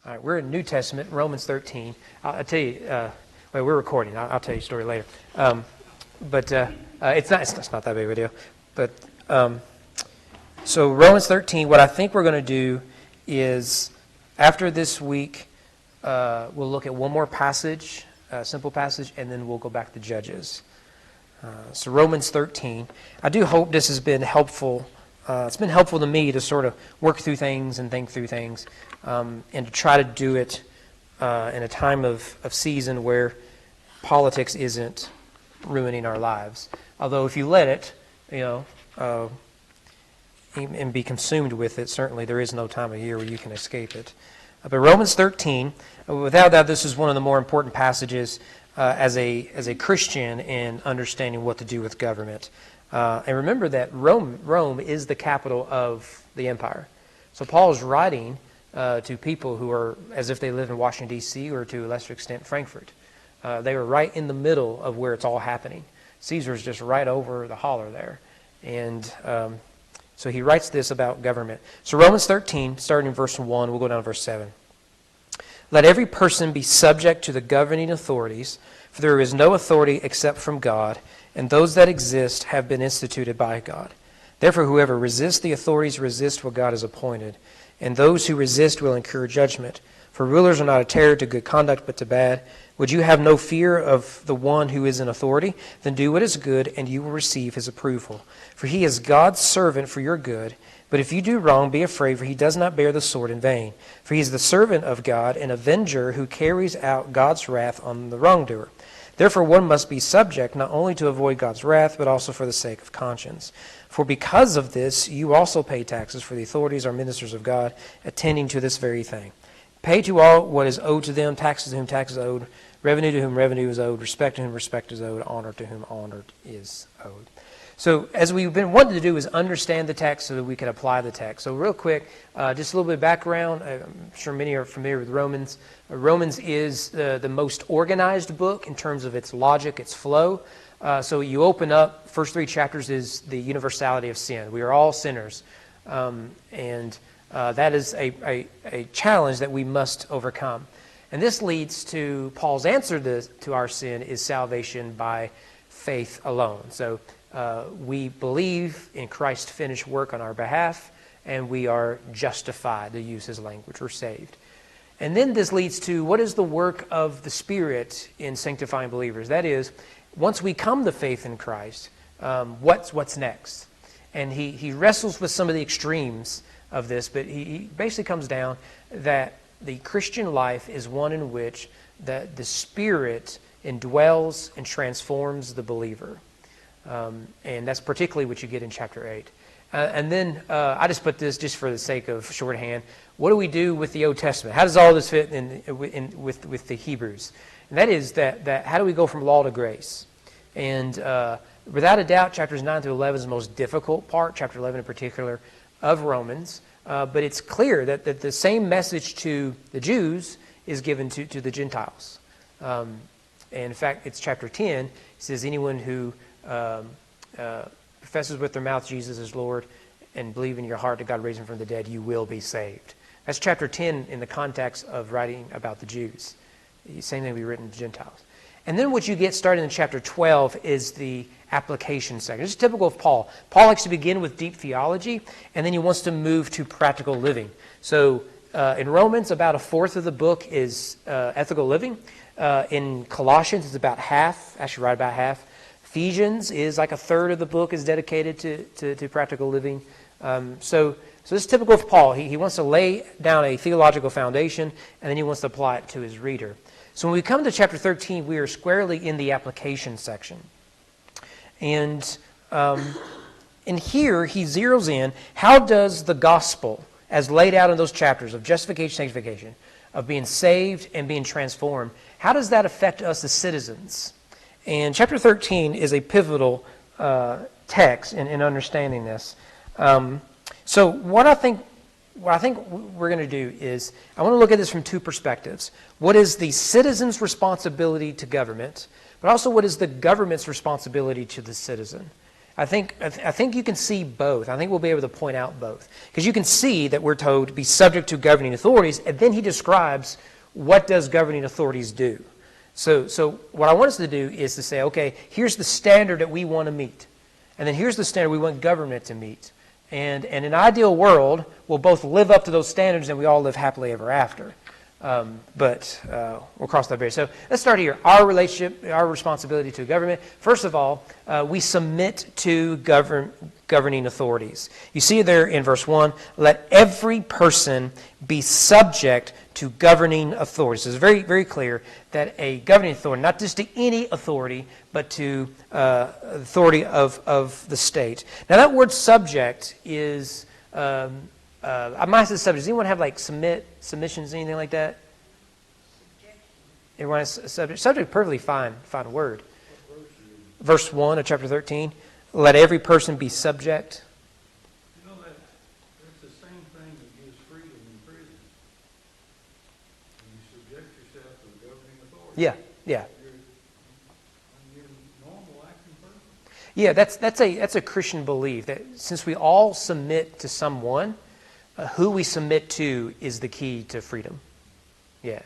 All right, we're in New Testament, Romans 13. I'll tell you, well, we're recording. I'll tell you a story later. But it's not that big of a deal. But so Romans 13, what I think we're going to do is, after this week, we'll look at one more passage, a simple passage, and then we'll go back to Judges. So Romans 13. I do hope this has been helpful. It's been helpful to me to sort of work through things and think through things, and to try to do it in a time of season where politics isn't ruining our lives. Although if you let it, and be consumed with it, certainly there is no time of year where you can escape it. But Romans 13, without doubt, this is one of the more important passages as a Christian in understanding what to do with government. And remember that Rome is the capital of the empire. So Paul is writing to people who are as if they live in Washington, D.C., or to a lesser extent, Frankfort. They were right in the middle of where it's all happening. Caesar's just right over the holler there. And so he writes this about government. So Romans 13, starting in verse 1, we'll go down to verse 7. Let every person be subject to the governing authorities, for there is no authority except from God, and those that exist have been instituted by God. Therefore, whoever resists the authorities resists what God has appointed, and those who resist will incur judgment. For rulers are not a terror to good conduct, but to bad. Would you have no fear of the one who is in authority? Then do what is good, and you will receive his approval. For he is God's servant for your good. But if you do wrong, be afraid, for he does not bear the sword in vain. For he is the servant of God, an avenger who carries out God's wrath on the wrongdoer. Therefore one must be subject, not only to avoid God's wrath, but also for the sake of conscience. For because of this, you also pay taxes, for the authorities are ministers of God, attending to this very thing. Pay to all what is owed to them, taxes to whom tax is owed, revenue to whom revenue is owed, respect to whom respect is owed, honor to whom honor is owed. So as we've been wanting to do is understand the text so that we can apply the text. So real quick, just a little bit of background. I'm sure many are familiar with Romans. Romans is the most organized book in terms of its logic, its flow. So you open up, first 3 chapters is the universality of sin. We are all sinners. And that is a challenge that we must overcome. And this leads to Paul's answer to our sin is salvation by faith alone. So we believe in Christ's finished work on our behalf, and we are justified, to use his language. We're saved. And then this leads to what is the work of the Spirit in sanctifying believers? That is, once we come to faith in Christ, what's next? And he wrestles with some of the extremes of this, but he basically comes down that the Christian life is one in which the Spirit indwells and transforms the believer. And that's particularly what you get in chapter 8. And then I just put this just for the sake of shorthand. What do we do with the Old Testament? How does all this fit in with the Hebrews? And that is that how do we go from law to grace? And without a doubt, chapters 9 through 11 is the most difficult part, chapter 11 in particular, of Romans. But it's clear that the same message to the Jews is given to the Gentiles. And in fact, it's chapter 10. It says, anyone who professes with their mouth Jesus is Lord and believe in your heart that God raised him from the dead, you will be saved. That's chapter 10 in the context of writing about the Jews. The same thing will be written to Gentiles. And then what you get starting in chapter 12 is the application section. This is typical of Paul. Paul likes to begin with deep theology, and then he wants to move to practical living. So in Romans, about a fourth of the book is ethical living. In Colossians, it's about half, actually right about half. Ephesians is like a third of the book is dedicated to practical living. So this is typical of Paul. He wants to lay down a theological foundation, and then he wants to apply it to his reader. So when we come to chapter 13, we are squarely in the application section. And here he zeroes in, how does the gospel, as laid out in those chapters of justification, sanctification, of being saved and being transformed, how does that affect us as citizens? And chapter 13 is a pivotal text in understanding this. So what I think we're going to do is, I want to look at this from 2 perspectives. What is the citizen's responsibility to government, but also what is the government's responsibility to the citizen? I think you can see both. I think we'll be able to point out both. Because you can see that we're told to be subject to governing authorities, and then he describes what does governing authorities do. So what I want us to do is to say, okay, here's the standard that we want to meet. And then here's the standard we want government to meet. And in an ideal world, we'll both live up to those standards and we all live happily ever after. But we'll cross that barrier. So let's start here. Our relationship, our responsibility to government. First of all, we submit to governing authorities. You see there in verse 1, let every person be subject to governing authorities. So it's very, very clear that a governing authority, not just to any authority, but to authority of the state. Now that word subject is... I might say subject. Does anyone have like submissions, anything like that? Everyone has a subject. Subject, perfectly fine word. Verse 1 of chapter 13. Let every person be subject. You know that it's the same thing that gives freedom in prison. When you subject yourself to the governing authority. Yeah. You're a normal acting person. Yeah, that's a Christian belief that since we all submit to someone, who we submit to is the key to freedom. Yeah.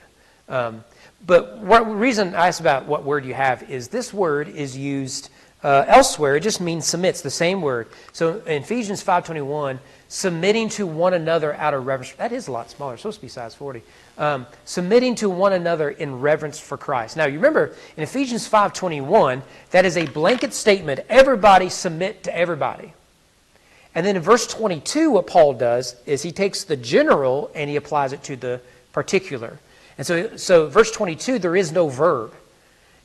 But the reason I asked about what word you have is this word is used elsewhere. It just means submits, the same word. So in Ephesians 5:21, submitting to one another out of reverence. That is a lot smaller. It's supposed to be size 40. Submitting to one another in reverence for Christ. Now, you remember in Ephesians 5:21, that is a blanket statement. Everybody submit to everybody. And then in verse 22, what Paul does is he takes the general and he applies it to the particular. And so verse 22, there is no verb.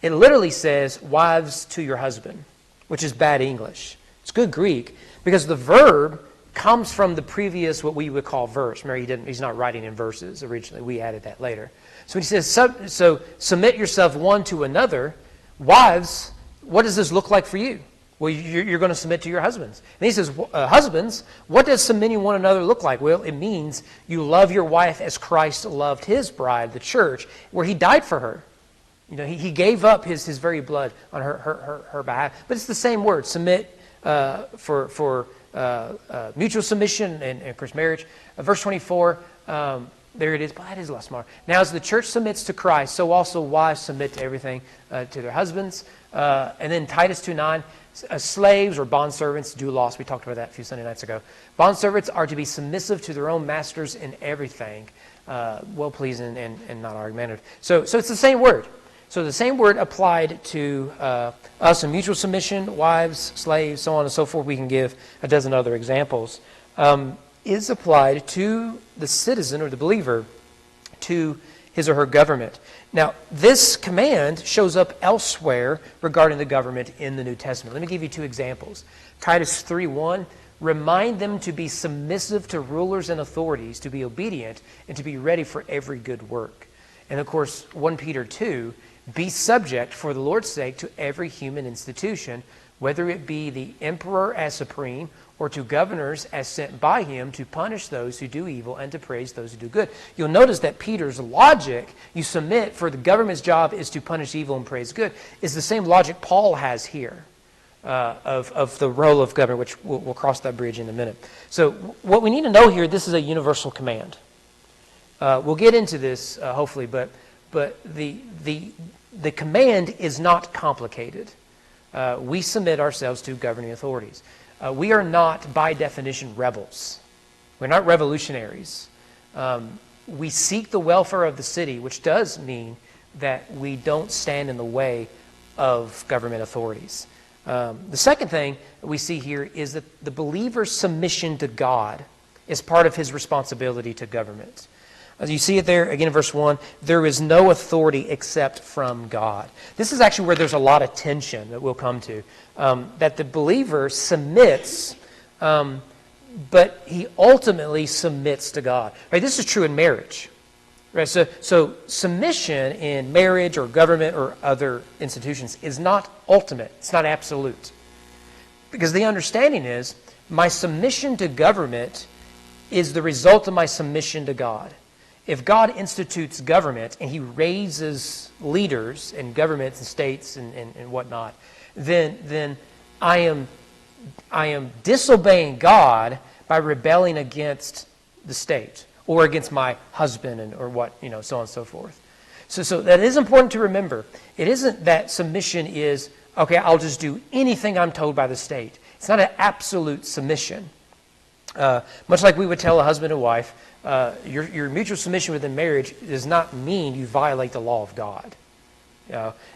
It literally says, wives to your husband, which is bad English. It's good Greek because the verb comes from the previous, what we would call verse. Remember, he's not writing in verses originally. We added that later. So when he says, so submit yourself one to another, wives, what does this look like for you? Well, you're going to submit to your husbands. And he says, husbands, what does submitting one another look like? Well, it means you love your wife as Christ loved his bride, the church, where he died for her. You know, he gave up his very blood on her behalf. But it's the same word, submit for mutual submission and of course, marriage. Verse 24, there it is. But it is a lot smaller. Now, as the church submits to Christ, so also wives submit to everything to their husbands. And then Titus 2:9, slaves or bondservants, doulos, we talked about that a few Sunday nights ago. Bondservants are to be submissive to their own masters in everything, well-pleasing and not argumentative. So it's the same word. So the same word applied to us in mutual submission, wives, slaves, so on and so forth. We can give a dozen other examples. Is applied to the citizen or the believer, to his or her government. Now, this command shows up elsewhere regarding the government in the New Testament. Let me give you two examples. Titus 3:1, remind them to be submissive to rulers and authorities, to be obedient, and to be ready for every good work. And of course, 1 Peter 2, be subject for the Lord's sake to every human institution, whether it be the emperor as supreme or to governors as sent by him to punish those who do evil and to praise those who do good. You'll notice that Peter's logic, you submit for the government's job is to punish evil and praise good, is the same logic Paul has here of the role of government, which we'll cross that bridge in a minute. So what we need to know here, this is a universal command. We'll get into this hopefully, but the command is not complicated. We submit ourselves to governing authorities. We are not, by definition, rebels. We're not revolutionaries. We seek the welfare of the city, which does mean that we don't stand in the way of government authorities. The second thing we see here is that the believer's submission to God is part of his responsibility to government. As you see it there, again in verse 1, there is no authority except from God. This is actually where there's a lot of tension that we'll come to. That the believer submits, but he ultimately submits to God. Right? This is true in marriage. Right? So submission in marriage or government or other institutions is not ultimate. It's not absolute. Because the understanding is my submission to government is the result of my submission to God. If God institutes government and he raises leaders in governments and states and whatnot, then I am disobeying God by rebelling against the state or against my husband or what, so on and so forth. So that is important to remember. It isn't that submission is, okay, I'll just do anything I'm told by the state. It's not an absolute submission. Much like we would tell a husband and wife, your mutual submission within marriage does not mean you violate the law of God.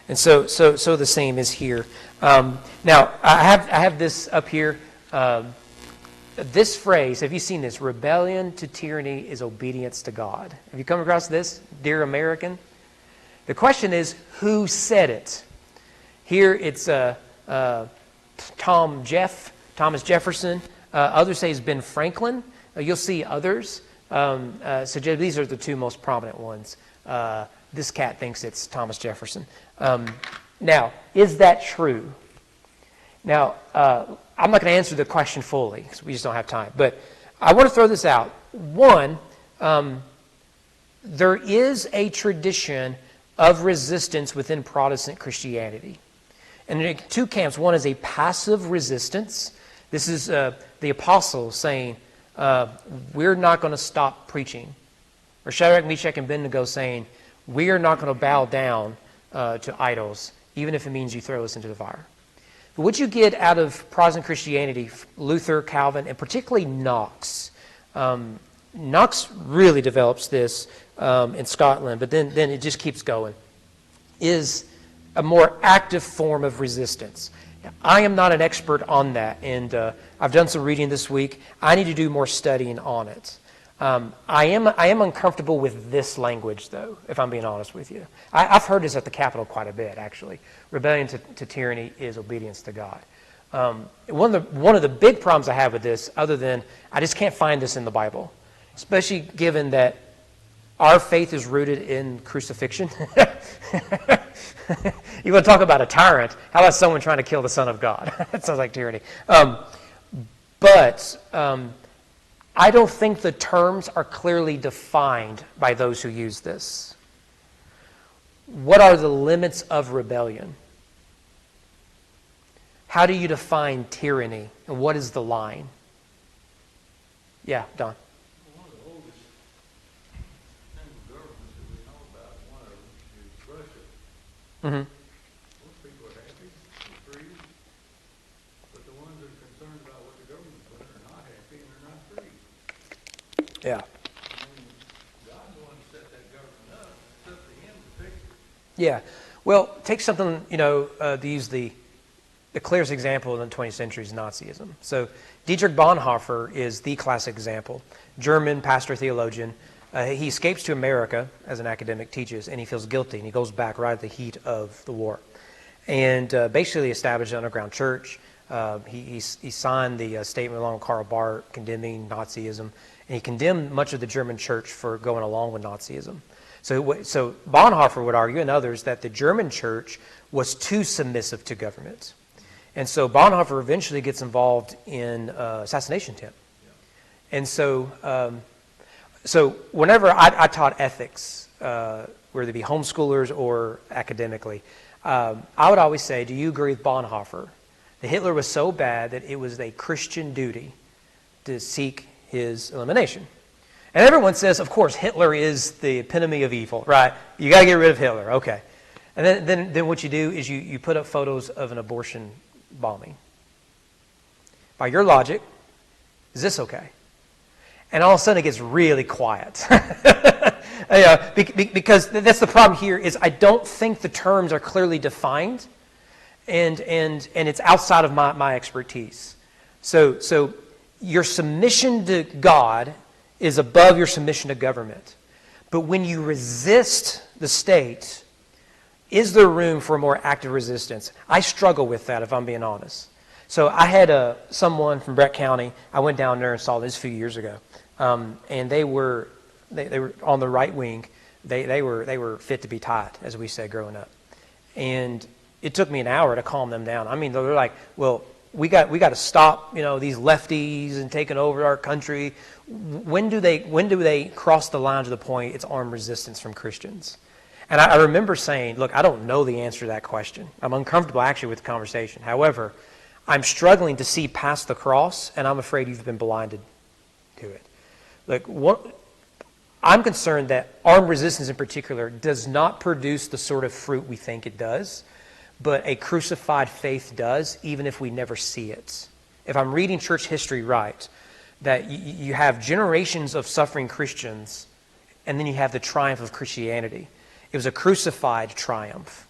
And so the same is here. Now, I have this up here. This phrase, have you seen this? Rebellion to tyranny is obedience to God. Have you come across this, dear American? The question is, who said it? Here it's Thomas Jefferson. Others say it's Ben Franklin. You'll see others. So these are the two most prominent ones. This cat thinks it's Thomas Jefferson. Now, is that true? Now, I'm not going to answer the question fully because we just don't have time. But I want to throw this out. One, there is a tradition of resistance within Protestant Christianity. And there are two camps. One is a passive resistance. This is the apostles saying, we're not going to stop preaching. Or Shadrach, Meshach, and Abednego saying, we are not going to bow down to idols, even if it means you throw us into the fire. But what you get out of Protestant Christianity, Luther, Calvin, and particularly Knox, Knox really develops this in Scotland, but then it just keeps going, is a more active form of resistance. I am not an expert on that, and I've done some reading this week. I need to do more studying on it. I am uncomfortable with this language, though, if I'm being honest with you. I've heard this at the Capitol quite a bit, actually. Rebellion to tyranny is obedience to God. One of the big problems I have with this, other than I just can't find this in the Bible, especially given that our faith is rooted in crucifixion. You want to talk about a tyrant? How about someone trying to kill the Son of God? That sounds like tyranny. But I don't think the terms are clearly defined by those who use this. What are the limits of rebellion? How do you define tyranny? And what is the line? Yeah, Don. One of the oldest single governments that we know about, one of them is Russia. Mm-hmm. Most people are happy, they're free, but the ones that are concerned about what the government's doing are not happy and they're not free. Yeah. God's the one who set that government up. It's up to him to fix it. Yeah. Well, take something, to use the clearest example in the 20th century is Nazism. So Dietrich Bonhoeffer is the classic example. German pastor theologian. He escapes to America as an academic, teaches, and he feels guilty, and he goes back right at the heat of the war. And basically established an underground church. He signed the statement along with Karl Barth condemning Nazism, and he condemned much of the German church for going along with Nazism. So Bonhoeffer would argue, and others, that the German church was too submissive to government. And so Bonhoeffer eventually gets involved in assassination attempt. And so whenever I taught ethics, whether it be homeschoolers or academically, I would always say, do you agree with Bonhoeffer that Hitler was so bad that it was a Christian duty to seek his elimination? And everyone says, of course, Hitler is the epitome of evil, right? You got to get rid of Hitler, okay. And then what you do is you put up photos of an abortion bombing. By your logic, is this okay? And all of a sudden it gets really quiet. Because that's the problem here is I don't think the terms are clearly defined and it's outside of my expertise. So your submission to God is above your submission to government. But when you resist the state, is there room for a more active resistance? I struggle with that, if I'm being honest. So I had someone from Brett County. I went down there and saw this a few years ago, and they were on the right wing. They were fit to be tied, as we said growing up. And it took me an hour to calm them down. I mean, they're like, "Well, we got to stop, these lefties and taking over our country." When do they cross the line to the point it's armed resistance from Christians? And I remember saying, look, I don't know the answer to that question. I'm uncomfortable actually with the conversation. However, I'm struggling to see past the cross, and I'm afraid you've been blinded to it. I'm concerned that armed resistance in particular does not produce the sort of fruit we think it does, but a crucified faith does, even if we never see it. If I'm reading church history right, that you have generations of suffering Christians, and then you have the triumph of Christianity. It was a crucified triumph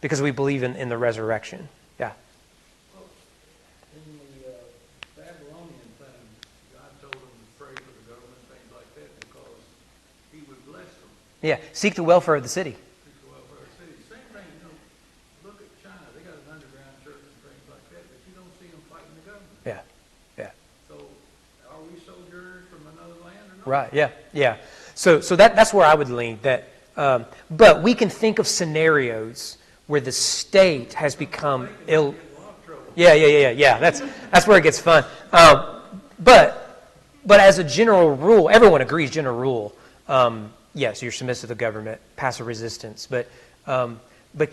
because we believe in the resurrection. Yeah. Well, in the Babylonian time, God told them to pray for the government, things like that, because he would bless them. Yeah, seek the welfare of the city. Seek the welfare of the city. Same thing, look at China. They got an underground church and things like that, but you don't see them fighting the government. Yeah, yeah. So are we sojourners from another land or not? Right, yeah, yeah. So that's where I would lean. But we can think of scenarios where the state has become ill. Yeah. That's where it gets fun. But as a general rule, everyone agrees. General rule, yes, you're submissive to the government, passive resistance. But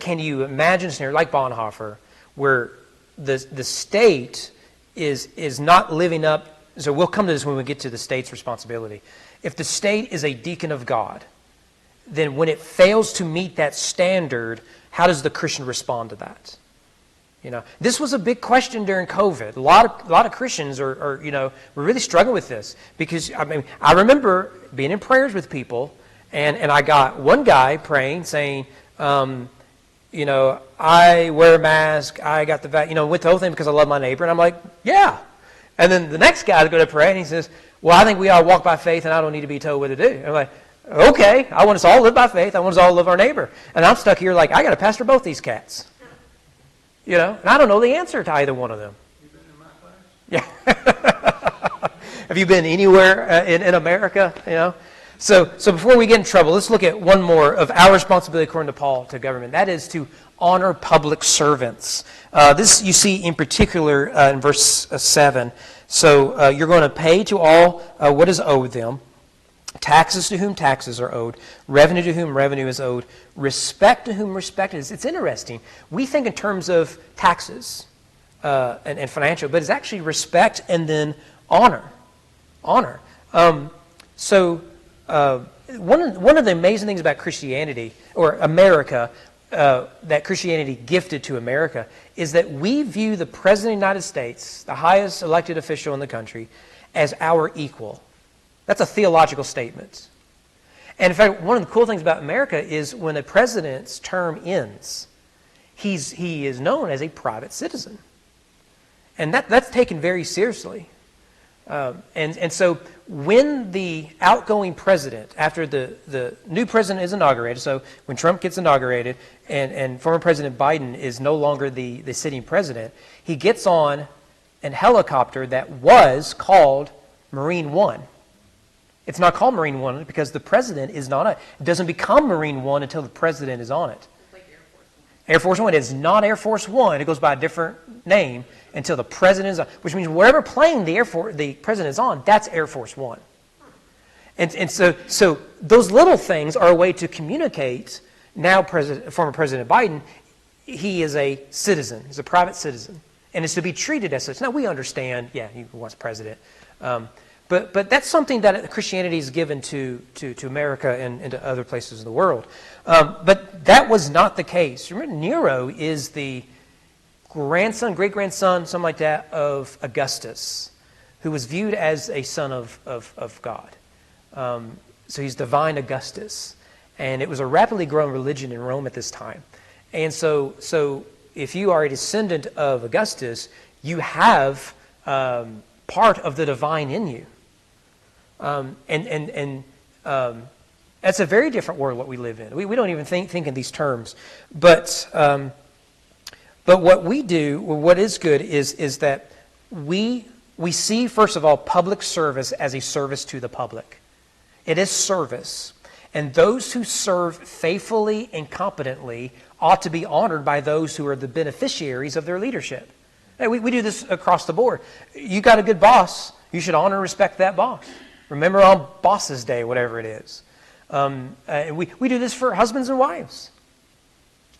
can you imagine a scenario like Bonhoeffer, where the state is not living up? So we'll come to this when we get to the state's responsibility. If the state is a deacon of God, then when it fails to meet that standard, how does the Christian respond to that? This was a big question during COVID. A lot of Christians are were really struggling with this because I remember being in prayers with people, and I got one guy praying saying, I wear a mask, I got the with the whole thing because I love my neighbor, and I'm like, yeah. And then the next guy is going to pray, and he says, well, I think we all walk by faith, and I don't need to be told what to do. And I'm like, okay, I want us all to live by faith. I want us all to love our neighbor. And I'm stuck here like, I got to pastor both these cats. And I don't know the answer to either one of them. You been in my class? Yeah. Have you been anywhere in America? So before we get in trouble, let's look at one more of our responsibility according to Paul to government. That is to honor public servants. This you see in particular in verse 7. So you're going to pay to all what is owed them. Taxes to whom taxes are owed, revenue to whom revenue is owed, respect to whom respect is. It's interesting. We think in terms of taxes and financial, but it's actually respect and then honor. Honor. One of the amazing things about Christianity, or America, that Christianity gifted to America, is that we view the President of the United States, the highest elected official in the country, as our equal. That's a theological statement. And in fact, one of the cool things about America is when a president's term ends, he is known as a private citizen. And that's taken very seriously. And so when the outgoing president, after the new president is inaugurated, so when Trump gets inaugurated and former President Biden is no longer the sitting president, he gets on a helicopter that was called Marine One. It's not called Marine One because the president is not on it. It doesn't become Marine One until the president is on it. It's like Air Force One. Air Force One is not Air Force One. It goes by a different name until the president is on, which means wherever plane the president is on, that's Air Force One. And so those little things are a way to communicate. Now, former President Biden, he is a citizen. He's a private citizen, and is to be treated as such. Now we understand. Yeah, he was president. But that's something that Christianity is given to America and to other places in the world. But that was not the case. Remember, Nero is the great-grandson, something like that, of Augustus, who was viewed as a son of God. So he's divine Augustus. And it was a rapidly growing religion in Rome at this time. And so if you are a descendant of Augustus, you have part of the divine in you. That's a very different world what we live in. We don't even think in these terms. But what we do, or what is good, is that we see, first of all, public service as a service to the public. It is service. And those who serve faithfully and competently ought to be honored by those who are the beneficiaries of their leadership. Hey, we do this across the board. You got a good boss, you should honor and respect that boss. Remember on Boss's Day, whatever it is. We do this for husbands and wives.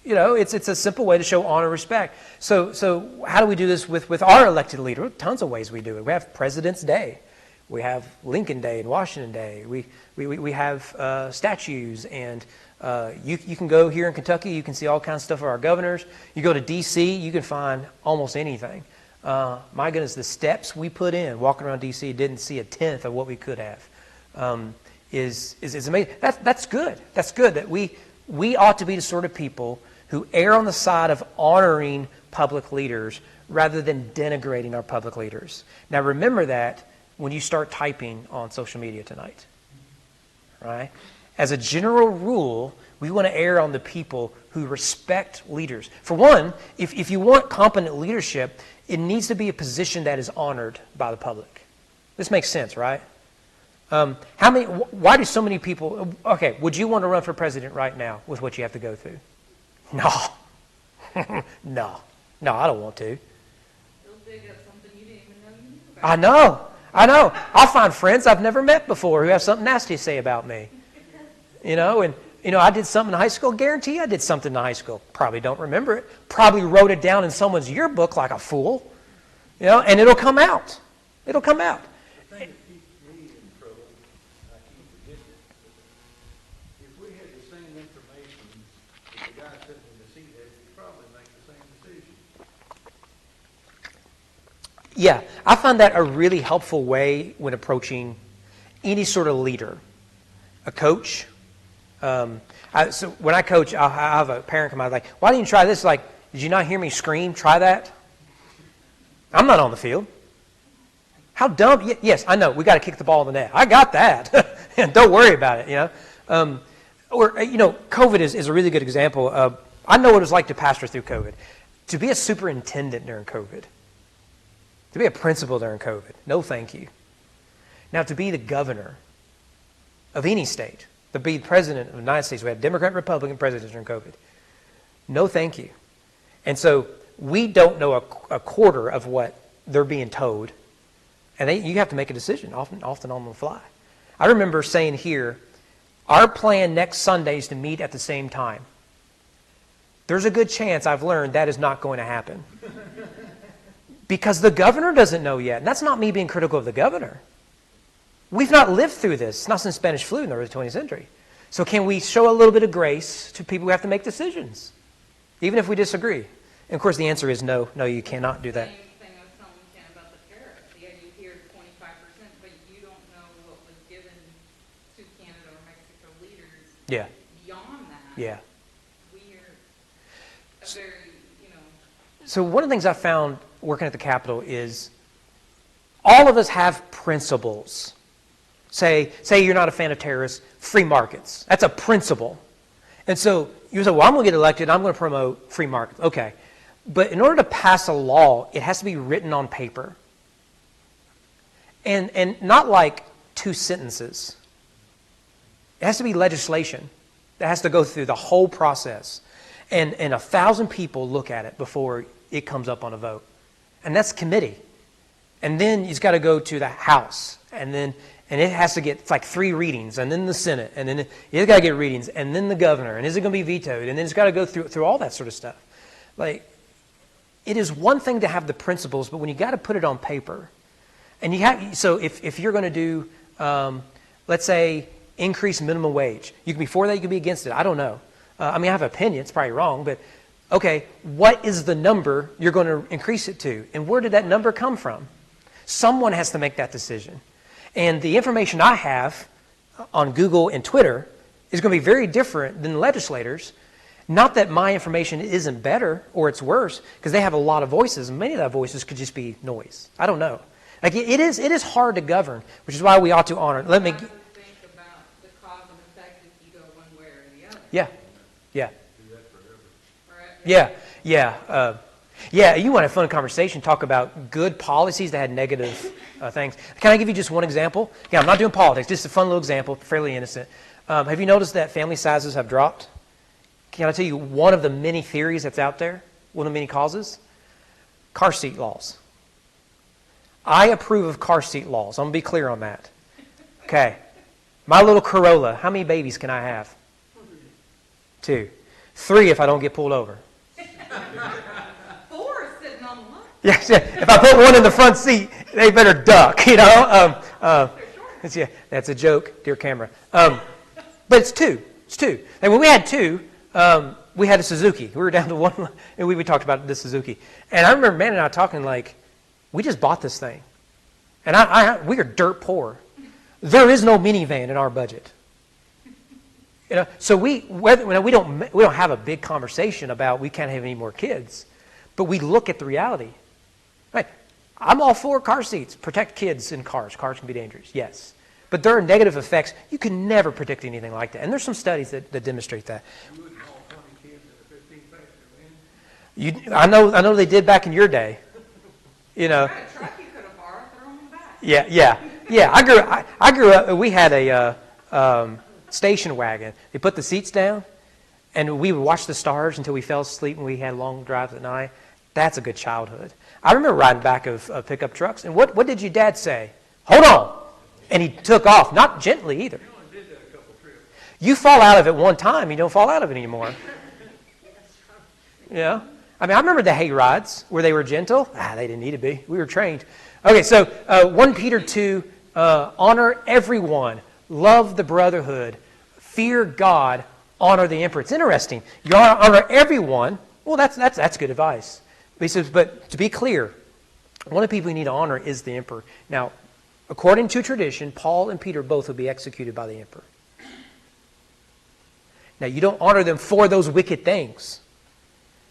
It's a simple way to show honor and respect. So how do we do this with our elected leader? Tons of ways we do it. We have President's Day. We have Lincoln Day and Washington Day. We have statues, and you can go here in Kentucky. You can see all kinds of stuff of our governors. You go to D.C., you can find almost anything. My goodness, the steps we put in walking around D.C. didn't see a tenth of what we could have. Is amazing. That's good. That's good that we ought to be the sort of people who err on the side of honoring public leaders rather than denigrating our public leaders. Now remember that when you start typing on social media tonight, right? As a general rule, we want to err on the people who respect leaders. For one, if you want competent leadership, it needs to be a position that is honored by the public. This makes sense, right? Why do so many people, okay, would you want to run for president right now with what you have to go through? No. No, I don't want to. They'll dig up something you didn't even know you knew about. I know. I'll find friends I've never met before who have something nasty to say about me. I did something in high school. Guarantee I did something in high school. Probably don't remember it. Probably wrote it down in someone's yearbook like a fool. And it'll come out. It'll come out. The thing that keeps me in trouble, I keep forgetting it, if we had the same information that the guy sitting in the seat had, we'd probably make the same decision. Yeah, I find that a really helpful way when approaching any sort of leader, a coach. So when I coach, I have a parent come out like, "Why didn't you try this?" Like, did you not hear me scream? Try that. I'm not on the field. How dumb? Yes, I know. We got to kick the ball in the net. I got that. And don't worry about it. COVID is a really good example. I know what it was like to pastor through COVID. To be a superintendent during COVID. To be a principal during COVID. No, thank you. Now, to be the governor of any state, to be the president of the United States, we had Democrat, Republican presidents during COVID. No, thank you. And so we don't know a quarter of what they're being told. And you have to make a decision, often on the fly. I remember saying here, our plan next Sunday is to meet at the same time. There's a good chance I've learned that is not going to happen. Because the governor doesn't know yet. And that's not me being critical of the governor. We've not lived through this, not since Spanish flu in the early 20th century. So can we show a little bit of grace to people who have to make decisions, even if we disagree? And of course, the answer is no, you cannot do that. Same thing I was telling Ken about the tariffs. Yeah, you hear 25%, but you don't know what was given to Canada or Mexico leaders Yeah. beyond that. Yeah. We are a very, So one of the things I found working at the Capitol is all of us have principles. Say you're not a fan of terrorists, free markets. That's a principle. And so you say, well, I'm going to get elected, I'm going to promote free markets. Okay. But in order to pass a law, it has to be written on paper. And not like 2 sentences. It has to be legislation that has to go through the whole process. And 1,000 people look at it before it comes up on a vote. And that's committee. And then it's got to go to the House. And it has to get, it's like 3 readings. And then the Senate. And then it's got to get readings. And then the governor. And is it going to be vetoed? And then it's got to go through all that sort of stuff. Like, it is one thing to have the principles, but when you got to put it on paper, and so if you're going to do, let's say, increase minimum wage, you can be for that, you can be against it. I don't know. I have an opinion. It's probably wrong, but okay, what is the number you're going to increase it to, and where did that number come from? Someone has to make that decision, and the information I have on Google and Twitter is going to be very different than legislators. Not that my information isn't better or it's worse, because they have a lot of voices, and many of that voices could just be noise. I don't know. Like it is hard to govern, which is why we ought to honor. Let me think about the cause and effect if you go one way or the other. Yeah. Do that forever. Right? Yeah. You want to have a fun conversation, talk about good policies that had negative things. Can I give you just one example? Yeah, I'm not doing politics, just a fun little example, fairly innocent. Have you noticed that family sizes have dropped? Can I tell you one of the many theories that's out there? One of the many causes? Car seat laws. I approve of car seat laws. I'm going to be clear on that. Okay. My little Corolla, how many babies can I have? 2. 3 if I don't get pulled over. 4 is sitting on the line. Yeah, if I put one in the front seat, they better duck, you know. Yeah, that's a joke, dear camera. But it's 2. It's 2. And when we had 2, we had a Suzuki. We were down to 1, and we talked about the Suzuki. And I remember Man and I talking like, we just bought this thing. And we are dirt poor. There is no minivan in our budget. You know, so we don't have a big conversation about we can't have any more kids, but we look at the reality. Right? I'm all for car seats. Protect kids in cars. Cars can be dangerous, yes. But there are negative effects. You can never predict anything like that. And there's some studies that demonstrate that. You wouldn't haul 20 kids in a 15-passenger van? I know they did back in your day. You know. You had a truck you could have borrowed, throw them in the back. Yeah. I grew up. We had a station wagon. They put the seats down, and we would watch the stars until we fell asleep, and we had long drives at night. That's a good childhood. I remember riding back of pickup trucks, and what did your dad say? Hold on, and he took off, not gently either. You only did that a couple trips. You fall out of it one time, you don't fall out of it anymore. Yeah. I mean, I remember the hay rides where they were gentle. They didn't need to be. We were trained. Okay, so 1 Peter 2, honor everyone, love the brotherhood, fear God, honor the emperor. It's interesting. You honor everyone. Well, that's good advice. But he says, but to be clear, one of the people you need to honor is the emperor. Now, according to tradition, Paul and Peter both will be executed by the emperor. Now, you don't honor them for those wicked things.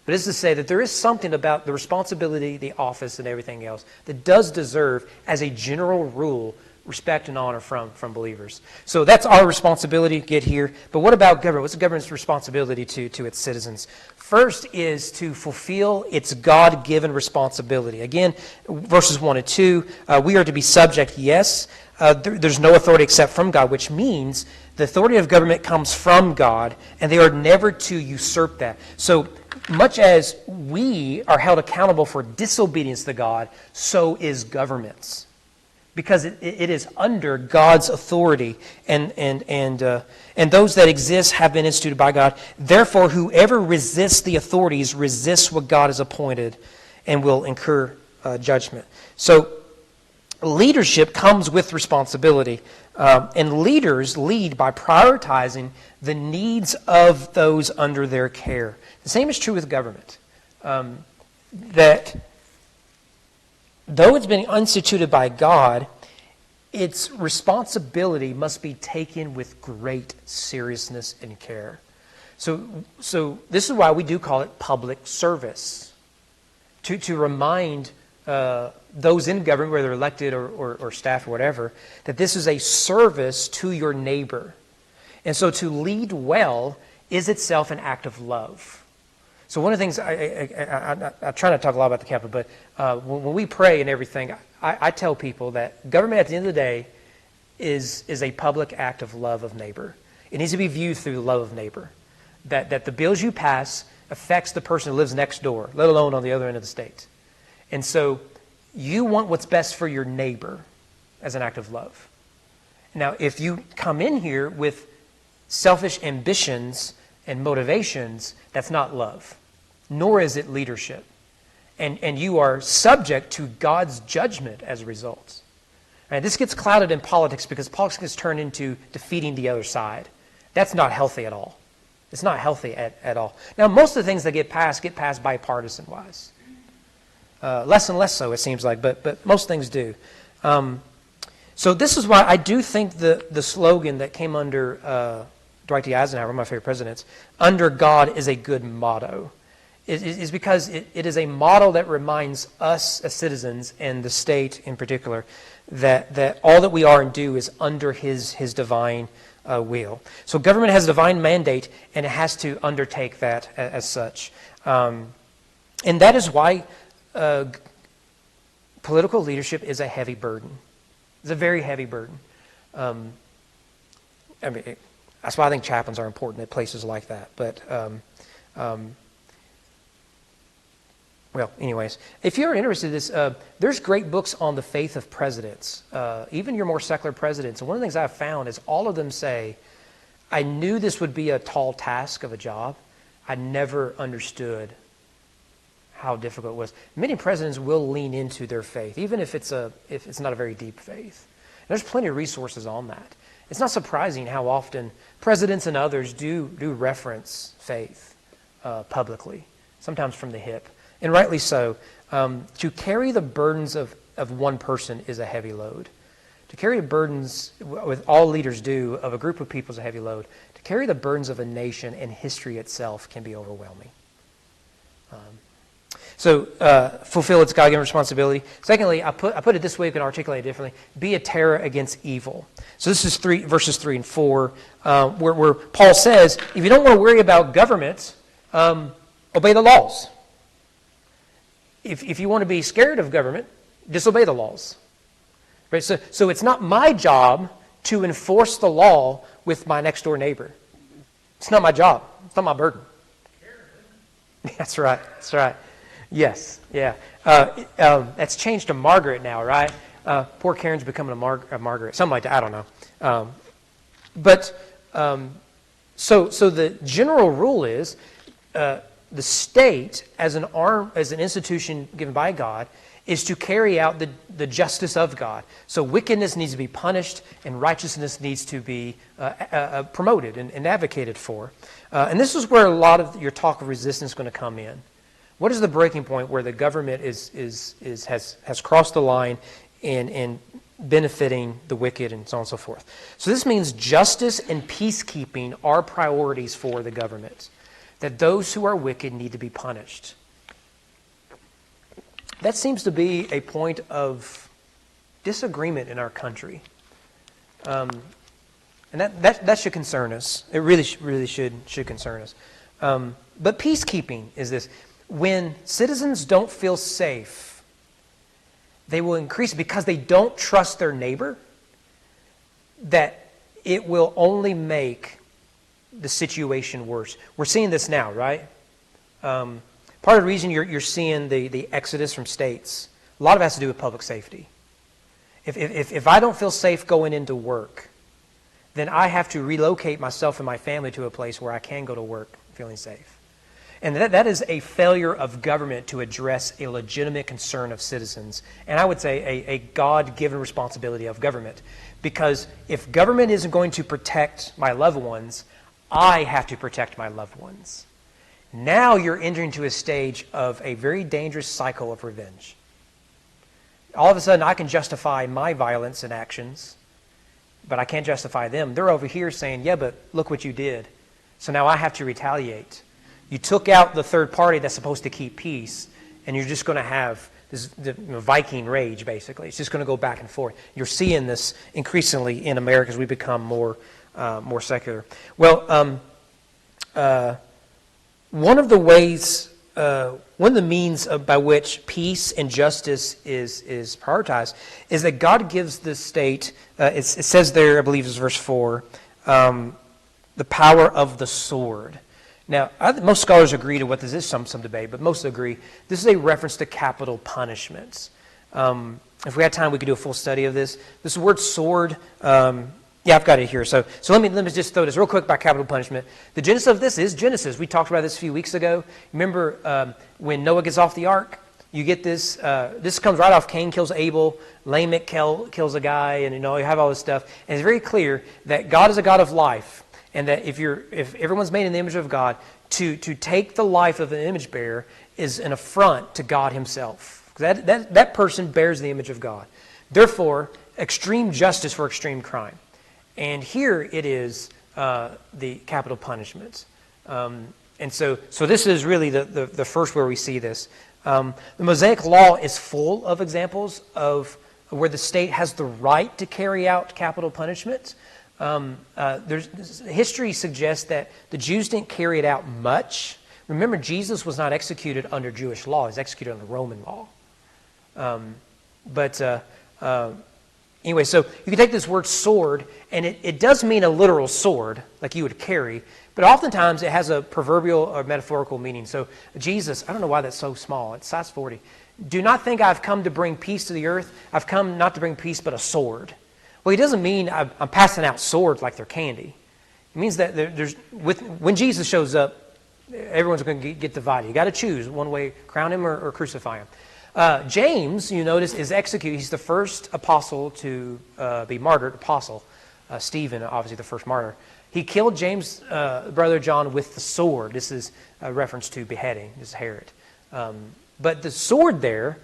But this is to say that there is something about the responsibility, the office, and everything else that does deserve, as a general rule, respect and honor from believers. So that's our responsibility to get here. But what about government? What's the government's responsibility to its citizens? First is to fulfill its God-given responsibility. Again, verses 1 and 2, we are to be subject, yes. There's no authority except from God, which means the authority of government comes from God, and they are never to usurp that. So much as we are held accountable for disobedience to God, so is governments. Because it is under God's authority, and those that exist have been instituted by God. Therefore, whoever resists the authorities resists what God has appointed and will incur judgment. So leadership comes with responsibility, and leaders lead by prioritizing the needs of those under their care. The same is true with government. That though it's been instituted by God, its responsibility must be taken with great seriousness and care. So this is why we do call it public service, to remind those in government, whether elected or staff or whatever, that this is a service to your neighbor. And so to lead well is itself an act of love. So one of the things, I try not to talk a lot about the capital, but when we pray and everything, I tell people that government at the end of the day is a public act of love of neighbor. It needs to be viewed through the love of neighbor. That the bills you pass affects the person who lives next door, let alone on the other end of the state. And so you want what's best for your neighbor as an act of love. Now, if you come in here with selfish ambitions and motivations, that's not love. Nor is it leadership. And you are subject to God's judgment as a result. And this gets clouded in politics because politics gets turned into defeating the other side. That's not healthy at all. It's not healthy at all. Now, most of the things that get passed bipartisan-wise. Less and less so, it seems like, but most things do. So this is why I do think the slogan that came under Dwight D. Eisenhower, one of my favorite presidents, under God is a good motto. Is because it is a model that reminds us as citizens and the state in particular that all that we are and do is under his divine will. So government has a divine mandate and it has to undertake that as such. And that is why political leadership is a heavy burden. It's a very heavy burden. I mean, that's why I think chaplains are important at places like that. But well, anyways, if you're interested in this, there's great books on the faith of presidents, even your more secular presidents. And one of the things I've found is all of them say, I knew this would be a tall task of a job. I never understood how difficult it was. Many presidents will lean into their faith, even if it's not a very deep faith. And there's plenty of resources on that. It's not surprising how often presidents and others do reference faith publicly, sometimes from the hip, and rightly so. To carry the burdens of one person is a heavy load. To carry the burdens, with all leaders do, of a group of people is a heavy load. To carry the burdens of a nation and history itself can be overwhelming. So fulfill its God-given responsibility. Secondly, I put it this way, you can articulate it differently. Be a terror against evil. So this is verses 3 and 4, where Paul says, if you don't want to worry about government, obey the laws. If you want to be scared of government, disobey the laws. Right? So it's not my job to enforce the law with my next door neighbor. It's not my job. It's not my burden. That's right. That's right. Yes. Yeah. That's changed to Margaret now, right? Poor Karen's becoming a Margaret. Something like that. I don't know. So the general rule is the state, as an institution given by God, is to carry out the justice of God. So wickedness needs to be punished, and righteousness needs to be promoted and advocated for. And this is where a lot of your talk of resistance is going to come in. What is the breaking point where the government has crossed the line in benefiting the wicked and so on and so forth? So this means justice and peacekeeping are priorities for the government. That those who are wicked need to be punished. That seems to be a point of disagreement in our country. And that should concern us. It really should concern us. But peacekeeping is this. When citizens don't feel safe, they will increase because they don't trust their neighbor, that it will only make the situation worse. We're seeing this now, right? Part of the reason you're seeing the exodus from states, a lot of it has to do with public safety. If I don't feel safe going into work, then I have to relocate myself and my family to a place where I can go to work feeling safe. And that is a failure of government to address a legitimate concern of citizens. And I would say a God-given responsibility of government. Because if government isn't going to protect my loved ones, I have to protect my loved ones. Now you're entering into a stage of a very dangerous cycle of revenge. All of a sudden I can justify my violence and actions, but I can't justify them. They're over here saying, yeah, but look what you did. So now I have to retaliate. You took out the third party that's supposed to keep peace, and you're just going to have this Viking rage, basically. It's just going to go back and forth. You're seeing this increasingly in America as we become more secular. Well, one of the means by which peace and justice is prioritized is that God gives the state, it says there, I believe it's verse 4, the power of the sword. Now, most scholars agree to what this is, some debate, but most agree this is a reference to capital punishments. If we had time, we could do a full study of this. This word sword, yeah, I've got it here. So let me just throw this real quick about capital punishment. The genesis of this is Genesis. We talked about this a few weeks ago. Remember when Noah gets off the ark? You get this. This comes right off. Cain kills Abel. Lamech kills a guy, and you have all this stuff. And it's very clear that God is a God of life. And that if everyone's made in the image of God, to take the life of an image bearer is an affront to God himself. That person bears the image of God. Therefore, extreme justice for extreme crime. And here it is the capital punishments. And so this is really the first where we see this. The Mosaic Law is full of examples of where the state has the right to carry out capital punishments. History suggests that the Jews didn't carry it out much. Remember, Jesus was not executed under Jewish law. He was executed under Roman law. Anyway, so you can take this word sword, and it does mean a literal sword, like you would carry, but oftentimes it has a proverbial or metaphorical meaning. So Jesus, I don't know why that's so small. It's size 40. Do not think I've come to bring peace to the earth. I've come not to bring peace, but a sword. Well, he doesn't mean I'm passing out swords like they're candy. It means that when Jesus shows up, Everyone's going to get divided. You got to choose one way, crown him or crucify him. James, you notice, is executed. He's the first apostle to be martyred, apostle. Stephen, obviously the first martyr. He killed James' brother John with the sword. This is a reference to beheading. This is Herod. But the sword there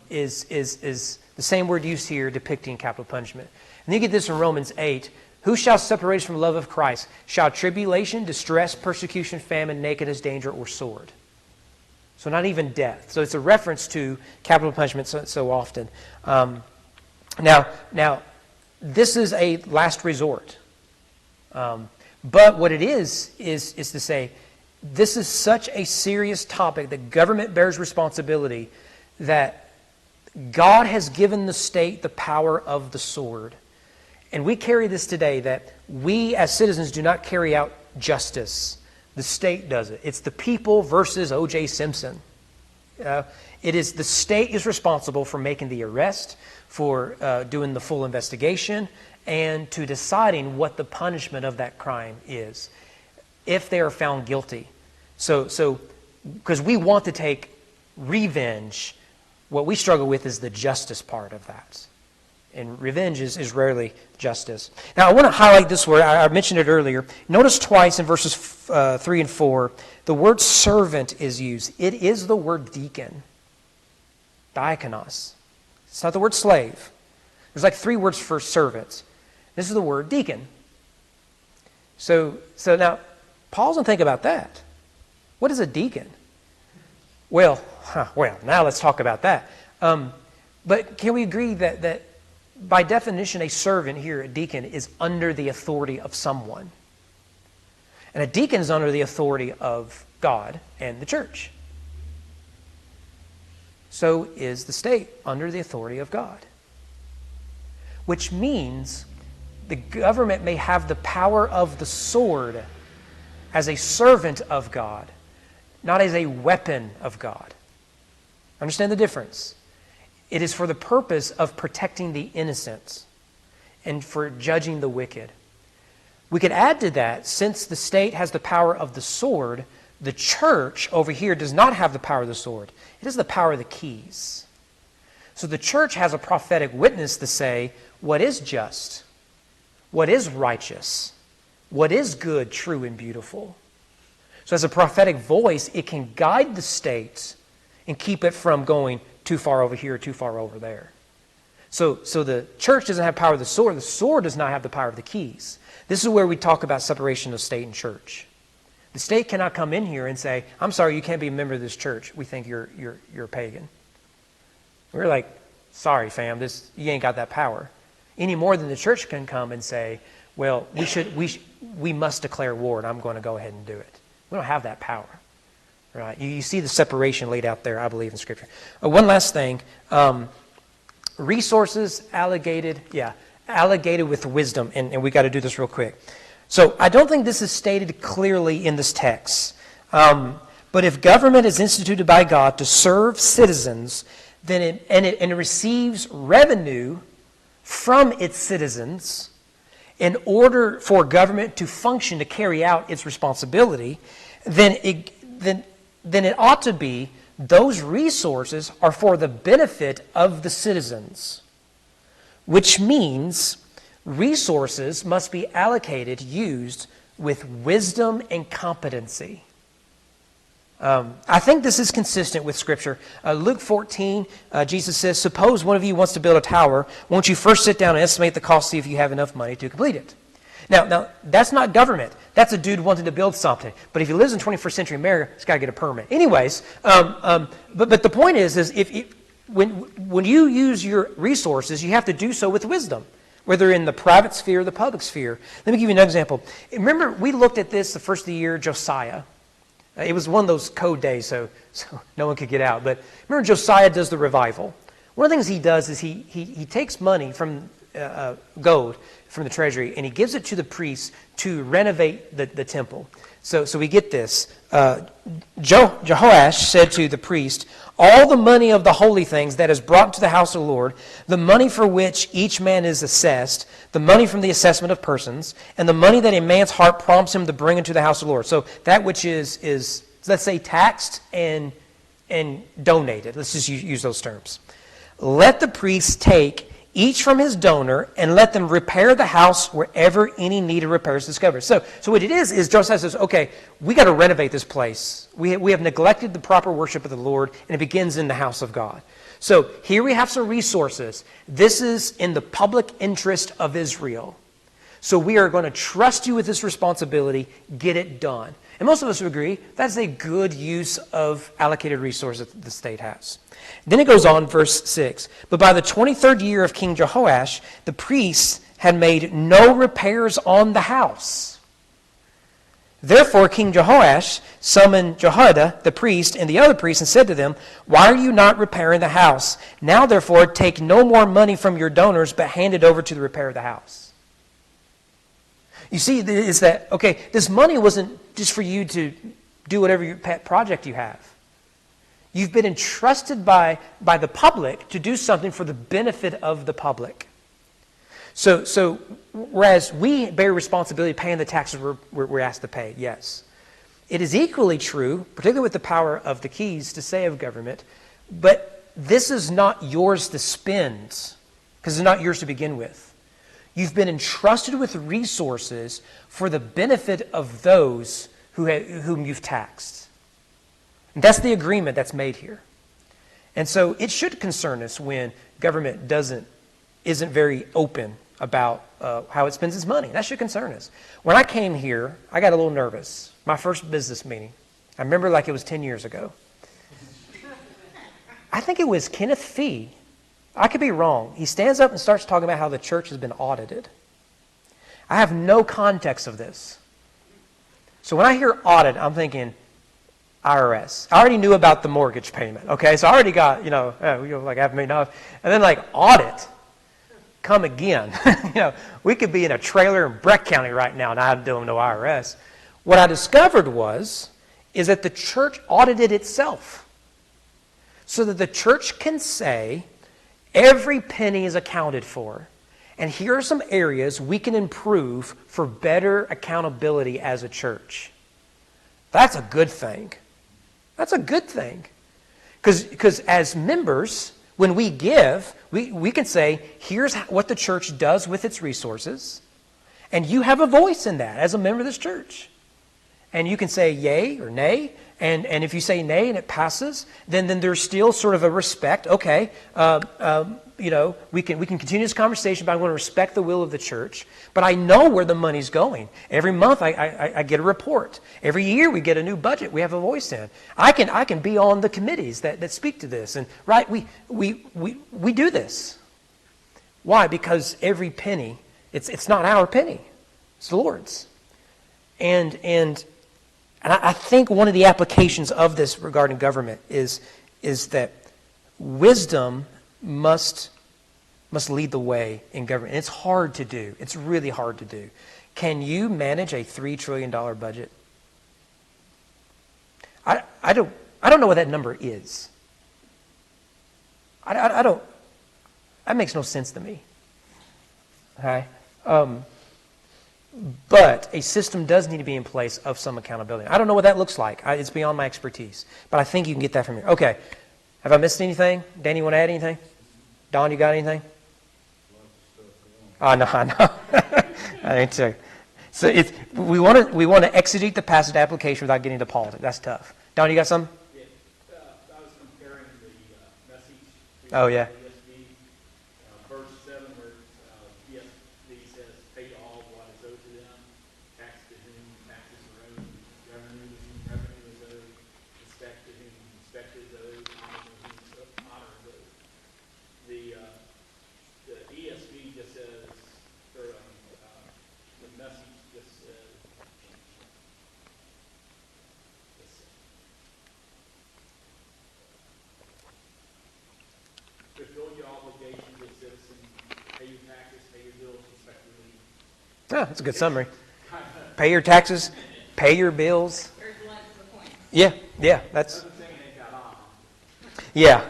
is the same word used here depicting capital punishment. And you get this in Romans 8. Who shall separate us from the love of Christ? Shall tribulation, distress, persecution, famine, nakedness, danger, or sword? So not even death. So it's a reference to capital punishment so often. Now, this is a last resort. But what it is to say, this is such a serious topic that government bears responsibility that God has given the state the power of the sword. And we carry this today that we as citizens do not carry out justice. The state does it. It's the people versus O.J. Simpson. It is the state is responsible for making the arrest, for doing the full investigation, and to deciding what the punishment of that crime is, if they are found guilty. So, because we want to take revenge, what we struggle with is the justice part of that. And revenge is rarely justice. Now, I want to highlight this word. I mentioned it earlier. Notice twice in verses 3 and 4, the word servant is used. It is the word deacon, diakonos. It's not the word slave. There's like 3 words for servants. This is the word deacon. So now, pause and think about that. What is a deacon? Well, now let's talk about that. But can we agree that by definition, a servant here, a deacon, is under the authority of someone? And a deacon is under the authority of God and the church. So is the state under the authority of God. Which means the government may have the power of the sword as a servant of God, not as a weapon of God. Understand the difference? It is for the purpose of protecting the innocent and for judging the wicked. We could add to that, since the state has the power of the sword, the church over here does not have the power of the sword. It has the power of the keys. So the church has a prophetic witness to say what is just, what is righteous, what is good, true, and beautiful. So as a prophetic voice, it can guide the state and keep it from going too far over here, too far over there. So the church doesn't have power of the sword. The sword does not have the power of the keys. This is where we talk about separation of state and church. The state cannot come in here and say, I'm sorry, you can't be a member of this church. We think you're a pagan. We're like, sorry, fam, you ain't got that power. Any more than the church can come and say, well, we must declare war, and I'm going to go ahead and do it. We don't have that power. Right? You see the separation laid out there, I believe, in Scripture. One last thing. Resources allocated with wisdom. And we got to do this real quick. So I don't think this is stated clearly in this text. But if government is instituted by God to serve citizens, then it receives revenue from its citizens in order for government to function, to carry out its responsibility, then it ought to be those resources are for the benefit of the citizens, which means resources must be allocated, used with wisdom and competency. I think this is consistent with Scripture. Luke 14, Jesus says, suppose one of you wants to build a tower. Won't you first sit down and estimate the cost, see if you have enough money to complete it? Now that's not government. That's a dude wanting to build something. But if he lives in 21st century America, he's got to get a permit. Anyways, but the point is when you use your resources, you have to do so with wisdom, whether in the private sphere or the public sphere. Let me give you an example. Remember, we looked at this the first of the year, Josiah. It was one of those code days, so no one could get out. But remember, Josiah does the revival. One of the things he does is he takes money from gold from the treasury, and he gives it to the priests to renovate the temple. So we get this. Jehoash said to the priest, all the money of the holy things that is brought to the house of the Lord, the money for which each man is assessed, the money from the assessment of persons, and the money that a man's heart prompts him to bring into the house of the Lord. So that which is let's say, taxed and donated. Let's just use those terms. Let the priests take each from his donor, and let them repair the house wherever any need of repair is discovered. So what it is Josiah says, okay, we got to renovate this place. We have neglected the proper worship of the Lord, and it begins in the house of God. So here we have some resources. This is in the public interest of Israel. So we are going to trust you with this responsibility. Get it done. And most of us would agree that's a good use of allocated resources that the state has. Then it goes on, verse 6. But by the 23rd year of King Jehoash, the priests had made no repairs on the house. Therefore King Jehoash summoned Jehoiada, the priest, and the other priests, and said to them, why are you not repairing the house? Now therefore take no more money from your donors, but hand it over to the repair of the house. You see, is that, okay, this money wasn't just for you to do whatever your pet project you have. You've been entrusted by the public to do something for the benefit of the public. So whereas we bear responsibility paying the taxes we're asked to pay, yes. It is equally true, particularly with the power of the keys to say of government, but this is not yours to spend, because it's not yours to begin with. You've been entrusted with resources for the benefit of those whom you've taxed. And that's the agreement that's made here. And so it should concern us when government isn't very open about how it spends its money. That should concern us. When I came here, I got a little nervous. My first business meeting. I remember like it was 10 years ago. I think it was Kenneth Fee. I could be wrong. He stands up and starts talking about how the church has been audited. I have no context of this. So when I hear audit, I'm thinking IRS. I already knew about the mortgage payment. Okay, so I already got, like $500,000. And then like audit, come again. We could be in a trailer in Breck County right now and I don't know IRS. What I discovered is that the church audited itself. So that the church can say, every penny is accounted for. And here are some areas we can improve for better accountability as a church. That's a good thing. That's a good thing. Because as members, when we give, we can say, here's what the church does with its resources. And you have a voice in that as a member of this church. And you can say yay or nay. And if you say nay and it passes, then there's still sort of a respect. Okay, we can continue this conversation, but I want to respect the will of the church. But I know where the money's going. Every month I get a report. Every year we get a new budget. We have a voice in. I can be on the committees that speak to this. And right, we do this. Why? Because every penny, it's not our penny. It's the Lord's. And I think one of the applications of this regarding government is that wisdom must lead the way in government. And it's hard to do. It's really hard to do. Can you manage a $3 trillion budget? I don't know what that number is. I don't. That makes no sense to me. Okay. But a system does need to be in place of some accountability. I don't know what that looks like. It's beyond my expertise. But I think you can get that from here. Okay. Have I missed anything? Danny, you want to add anything? Don, you got anything? Oh, no, I know. I think so. So we want to exegete the passage application without getting into politics. That's tough. Don, you got something? Yeah, I was comparing the message to Oh, yeah. ESV, verse 7, where ESV says, pay all what is owed to them, tax to whom taxes are owed, revenue to whom revenue is owed, respect to whom respect is owed, honor to whom honor is owed. The ESV just says, or the message just says, fulfill your obligations as citizens, pay your taxes, pay your bills, respect relief. Oh, that's a good summary. Pay your taxes, pay your bills. Very blunt to the point. Yeah, that's, Doesn't say anything about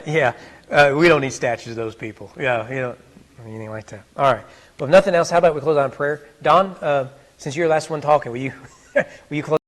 off. yeah. We don't need statues of those people. Yeah, anything like that. All right. Well, if nothing else, how about we close on prayer? Don, since you're the last one talking, will you, will you close?